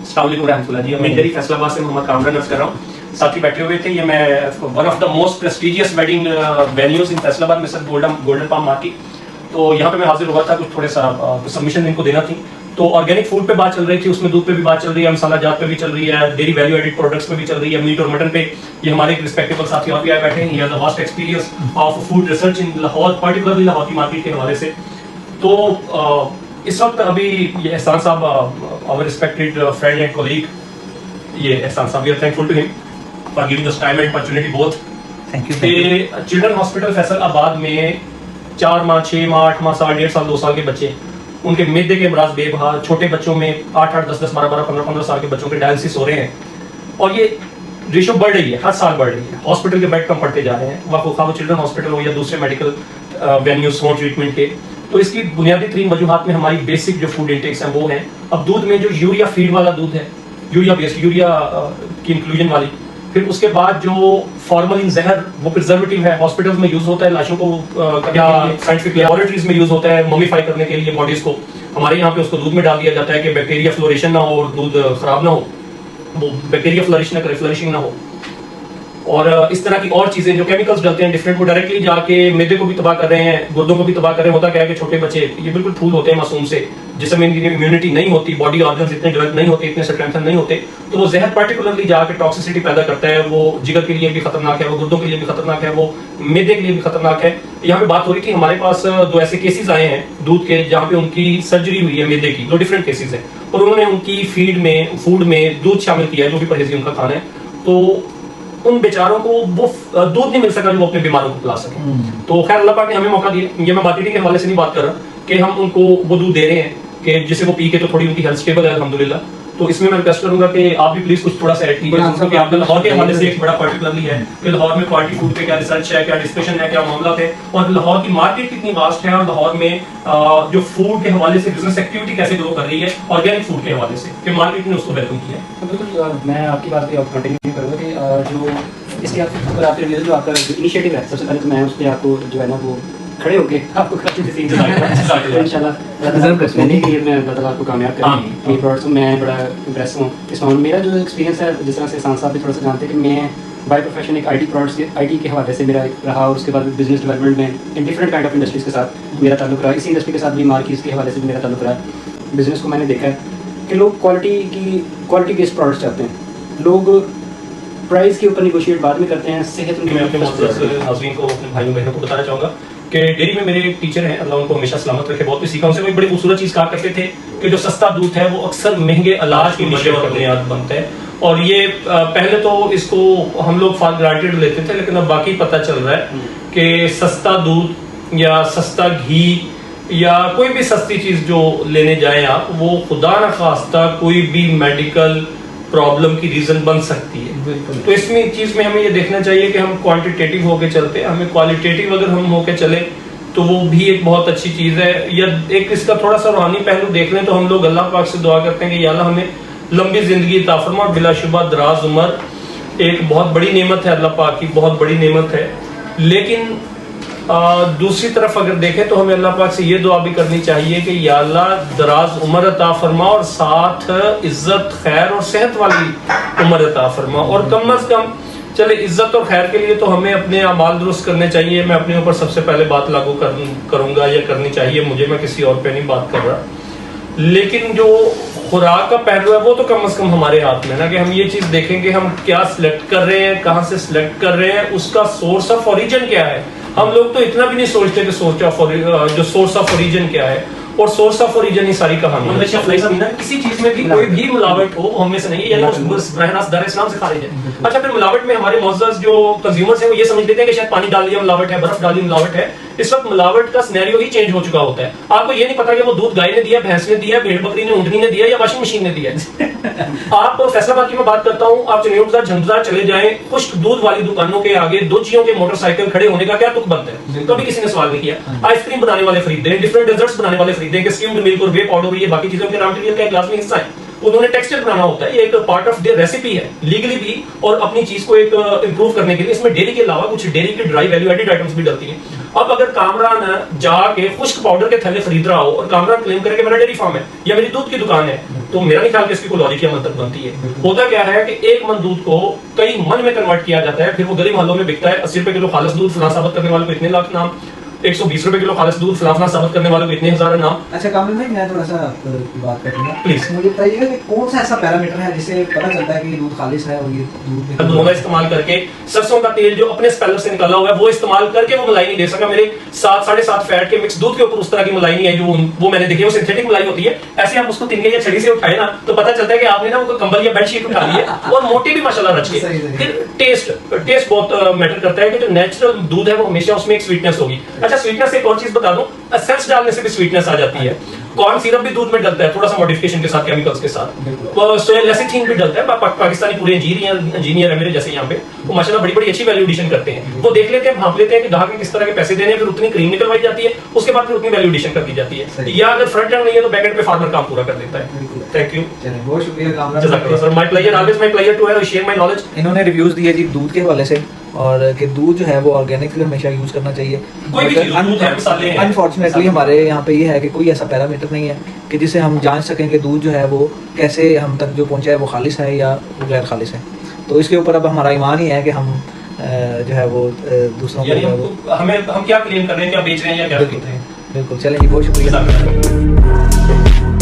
अस्सलाम वालेकुम रहमतुल्लाह जी। मैं इधर ही फैसलाबाद से मोहम्मद कामरान अर्ज कर रहा हूँ। साथी बैठे हुए थे, ये मैं one of the most prestigious wedding venues in Faisalabad में सर गोल्डन पाम मार्केट। तो यहाँ पे मैं हाजिर हुआ था, कुछ थोड़े सा सबमिशन इनको देना थी। तो ऑर्गेनिक फूड पे बात चल रही थी, उसमें दूध पे भी बात चल रही है, मसाला जात पे भी चल रही है, डेयरी वैल्यू एडेड प्रोडक्ट्स पे भी चल रही है, मीट और मटन पे। ये हमारे एक रिस्पेक्टेबल साथी और भी आए बैठे हैं। He has a vast experience of food research in Lahore, particularly Lahore की मार्केट के हवाले से। तो इस वक्त अभी ये एहसान साहब, our respected friend and colleague, ये एहसान साहब, we are thankful to him for giving us time and opportunity both. Thank you. Children hospital Faisalabad में 4 माह, 6 माह, 8 माह, साल, 1.5 साल, 2 साल के बच्चे, उनके मैदे के अमराज बेबहा, छोटे बच्चों में 8-8, 10-10, 12-12, 15-15 साल के बच्चों के डायलिसिस हो रहे हैं। और ये रेशो बढ़ रही है, हर साल बढ़ रही है। हॉस्पिटल के बेड कम पड़ते जा रहे हैं, वो चिल्ड्रन हॉस्पिटल हो या दूसरे मेडिकल वेन्यूज हो ट्रीटमेंट के। तो इसकी बुनियादी 3 वजूहात में हमारी बेसिक जो फूड इंटेक्स हैं वो हैं। अब दूध में जो यूरिया फीड वाला दूध है, यूरिया बेस्ड, यूरिया की इंक्लूजन वाली, फिर उसके बाद जो फॉर्मलिन जहर, वो प्रिजर्वेटिव है, हॉस्पिटल्स में यूज होता है लाशों को या साइंटिफिक लेबोरेटरीज में यूज होता है मॉडिफाई करने के लिए बॉडीज को। हमारे यहाँ पे उसको दूध में डाल दिया जाता है कि बैक्टीरिया फ्लोरेशन ना हो और दूध खराब ना हो, वो बैक्टीरिया फ्लरिश ना करे, फ्लरिशिंग ना हो। और इस तरह की और चीजें जो केमिकल्स डालते हैं डिफरेंट, वो डायरेक्टली जाके मैदे को भी तबाह कर रहे हैं, गुर्दों को भी तबाह कर रहे हैं। होता क्या है कि छोटे बच्चे ये बिल्कुल फूल होते हैं मासूम से, जिसमें इनकी इम्यूनिटी नहीं होती, बॉडी ऑर्गन्स इतने डेवलप नहीं होते, इतने स्ट्रेंथन नहीं होते, तो वो जहर पर्टिकुलरली जाके टॉक्सिसिटी पैदा करता है। वो जिगर के लिए भी खतरनाक है, वो गुर्दों के लिए भी खतरनाक है, वो मैदे के लिए भी खतरनाक है। यहाँ पे बात हो रही थी, हमारे पास 2 ऐसे केसेस आए हैं दूध के, जहाँ पे उनकी सर्जरी हुई है मैदे की, 2 डिफरेंट केसेस हैं, और उन्होंने उनकी फूड में दूध शामिल किया है, जो भी परहेजी उनका खाना है। तो उन बेचारों को वो दूध नहीं मिल सका जो वो अपने बीमारों को पिला सके। तो खैर अल्लाह पाक ने हमें मौका दिया। ये मैं मार्केटिंग के हवाले से नहीं बात कर रहा कि हम उनको वो दूध दे रहे हैं कि जिसे वो पी के तो थोड़ी उनकी हेल्थ स्टेबल है अल्हम्दुलिल्लाह। तो इसमें मैं रिक्वेस्ट करूंगा कि आप भी प्लीज कुछ थोड़ा सा ऐड कीजिए, क्योंकि आपका लाहौर के हवाले से एक बड़ा पर्टिकुलरली है कि लाहौर में क्वालिटी फूड पे क्या रिसर्च है, क्या डिस्कशन है, क्या मामला है, और लाहौर की मार्केट कितनी वास्ट है, और लाहौर में जो फूड के हवाले से बिजनेस एक्टिविटी कैसे ग्रो कर रही है ऑर्गेनिक फूड के हवाले से, कि मार्केट ने उसको वेलकम किया है। तो बिल्कुल मैं आपकी बात पे कंटिन्यू करूँगा कि जो इसके आपके जो आपका इनिशिएटिव है, सबसे पहले तो मैं उस पर आपको जो है ना वो खड़े होके आपको इंशाल्लाह रिजर्व करने के लिए मैं अल्लाह आपको कामयाब करूँ। ये प्रोडक्ट्स मैं बड़ा इम्प्रेस हूँ इसमें। मेरा जो एक्सपीरियंस है, जिस तरह से एहसान साहब भी थोड़ा सा जानते हैं कि मैं बाय प्रोफेशन एक IT प्रोडक्ट्स के IT के हवाले से मेरा रहा, और उसके बाद बिजनेस डेवलपमेंट में in different kind of industries के साथ मेरा ताल्लुक रहा। इसी इंडस्ट्री के साथ भी मार्केट्स के हवाले से भी मेरा ताल्लुक रहा। बिजनेस को मैंने देखा है कि लोग क्वालिटी बेस्ड प्रोडक्ट्स चाहते हैं। लोग प्राइस के ऊपर निगोशिएट बाद में करते हैं। सेहत मैं अपने नाज़रीन को, अपने भाइयों बहनों को बताना चाहूँगा कि डेयरी में मेरे एक टीचर हैं, अल्लाह उनको हमेशा सलामत रखे, बहुत कुछ सीखा उनसे। वो एक बड़ी खूबसूरत चीज़ कहा करते थे कि जो सस्ता दूध है वो अक्सर महंगे इलाज की वजह पर बुनियाद बनता है। और ये पहले तो इसको हम लोग फॉर ग्रांटेड लेते थे, लेकिन अब बाकी पता चल रहा है कि सस्ता दूध या सस्ता घी या कोई भी सस्ती चीज़ जो लेने जाएं आप, वो खुदा न खास्ता कोई भी मेडिकल प्रॉब्लम की रीजन बन सकती है। तो इसमें चीज में हमें ये देखना चाहिए कि हम क्वांटिटेटिव होके चलते हैं, हमें क्वालिटेटिव अगर हम होके चले तो वो भी एक बहुत अच्छी चीज है। या एक इसका थोड़ा सा रूहानी पहलू देख लें तो हम लोग अल्लाह पाक से दुआ करते हैं कि या अल्लाह हमें लंबी जिंदगी अता फरमा, और बिलाशुबा दराज उम्र एक बहुत बड़ी नेमत है, अल्लाह पाक की बहुत बड़ी नेमत है। लेकिन दूसरी तरफ अगर देखें तो हमें अल्लाह पाक से ये दुआ भी करनी चाहिए कि या अल्लाह दराज उम्र अता फरमा, और साथ इज्जत, खैर और सेहत वाली उम्र अता फरमा। और कम अज कम चले इज्जत और खैर के लिए तो हमें अपने अमाल दुरुस्त करने चाहिए। मैं अपने ऊपर सबसे पहले बात लागू करूंगा या करनी चाहिए मुझे, मैं किसी और पे नहीं बात कर रहा। लेकिन जो खुराक का पहलू है वो तो कम से कम हमारे हाथ में ना, कि हम ये चीज देखेंगे हम क्या सिलेक्ट कर रहे हैं, कहाँ से सिलेक्ट कर रहे हैं, उसका सोर्स ऑफ ओरिजिन क्या है। हम लोग तो इतना भी नहीं सोचते कि जो सोर्स ऑफ ओरिजिन क्या है, और सोर्स ऑफ ओरिजिन ही सारी कहानी है। किसी चीज में भी कोई भी मिलावट हो वो हमें से नहीं है, दर इस्लाम से खारिज है। अच्छा, फिर मिलावट में हमारे मुअज़्ज़ज़ जो कंज्यूमर्स हैं वो ये समझ लेते हैं कि शायद पानी डाल दिया मिलावट है, बर्फ डाली मिलावट है। इस वक्त मिलावट का सिनेरियो ही चेंज हो चुका होता है। आपको ये नहीं पता कि वो दूध गाय ने दिया, भैंस ने दिया, भेड़ बकरी ने, ऊँटनी ने दिया, या वॉशिंग मशीन ने दिया। आप फैसलाबाद की मैं बात करता हूँ, आप चनेर बाजार, झंझार चले जाएं, खुश्क दूध वाली दुकानों के आगे दुचियों के मोटरसाइकिल खड़े होने का क्या तुक बनता है? कभी किसी ने सवाल नहीं किया। आइसक्रीम बनाने वाले खरीदे, डिफरेंट डेजर्ट्स बनाने वाले खरीदे, स्किम्ड मिल्क और वे पाउडर, ये बाकी चीजों के रॉ मटेरियल का एक लाजमी हिस्सा है। उन्होंने टेक्सचर बनाना होता है, ये एक पार्ट ऑफ देयर रेसिपी है लीगली भी, और अपनी चीज को एक इंप्रूव करने के लिए इसमें डेयरी के अलावा कुछ डेयरी की ड्राई वैल्यू एडेड आइटम्स भी डलती हैं। अब अगर कामरान जाके खुश्क पाउडर के थैले खरीद रहा हो और कामरान क्लेम करे कि मेरा डेयरी फार्म है या मेरी दूध की दुकान है, तो मेरा नहीं ख्याल कि इसकी कोई लॉजिक या मंतक बनती है। होता क्या है कि एक मन दूध को कई मन में कन्वर्ट किया जाता है, फिर वो गली मोहल्लों में बिकता है। 80 रुपए किलो खालिस दूध फलां साबित करने वालों को इतने लाख नाम, 120 रुपए किलो खालिस दूध फलां साबित करने वालों को इतने हजार नाम। अच्छा कामिल भाई, मैं थोड़ा सा बात करूंगा प्लीज। मुझे बताइएगा कि कौन सा ऐसा पैरामीटर है जिससे पता चलता है कि दूध खालिस है और ये दूध दोनों इस्तेमाल करके, सरसों का तेल जो अपने स्पेलर से निकाला हुआ है वो इस्तेमाल करके वो मलाई नहीं दे सका। मेरे 7-7.5 फैट के मिक्स दूध के ऊपर उस तरह की मलाई नहीं है जो वो मैंने देखी है, वो सिंथेटिक मलाई होती है। ऐसे आप उसको तिनके या छड़ी से उठाए ना तो पता चलता है कि आपने ना वो कंबल या बेडशीट उठा ली है और मोटी भी माशाल्लाह रच के। फिर टेस्ट बहुत मैटर करता है कि जो नेचुरल दूध है वो हमेशा उसमें एक स्वीटनेस होगी। अच्छा, स्वीटनेस एक और चीज बता दूं, एसेंस डालने से भी स्वीटनेस आ जाती है। कॉर्न सिरप भी दूध में डलता है, थोड़ा सा मॉडिफिकेशन के साथ, केमिकल्स के साथ। सोया लेसिथिन भी डलता है। पाकिस्तानी पूरे इंजीनियर है मेरे जैसे यहाँ पे, वो माशाल्लाह बड़ी बड़ी अच्छी वैल्यू एडिशन करते हैं। वो देख लेते हैं, भांप लेते हैं कि ग्राहक ने किस तरह के पैसे देने हैं, फिर उतनी क्रीम निकलवाई जाती है, उसके बाद फिर उतनी वैल्यू एडिशन कर दी जाती है। या अगर फ्रंट एंड नहीं है तो बैक एंड पे फार्मर काम पूरा कर देता है। थैंक यू, चलिए बहुत शुक्रिया कामरान जज़ाकल्लाह sir. My pleasure, always my pleasure to share my knowledge. इन्होंने रिव्यूज दिए जी दूध के हवाले से, और कि दूध जो है वो ऑर्गेनिक हमेशा यूज करना चाहिए। कोई भी चीज़, दूध है, मसाले हैं। अनफॉर्चुनेटली हमारे यहाँ पे ये है कि कोई ऐसा पैरामीटर नहीं है कि जिससे हम जांच सकें कि दूध जो है वो कैसे हम तक जो पहुँचा है वो खालिस है या गैर खालिस है। तो इसके ऊपर अब हमारा ईमान ही है कि हम जो है वो दूसरों को यानी जो है वो हम क्या क्लेम कर रहे हैं, क्या बेच रहे हैं या क्या करते हैं। बिल्कुल। चलें जी, बहुत शुक्रिया। जज़ाकल्लाह।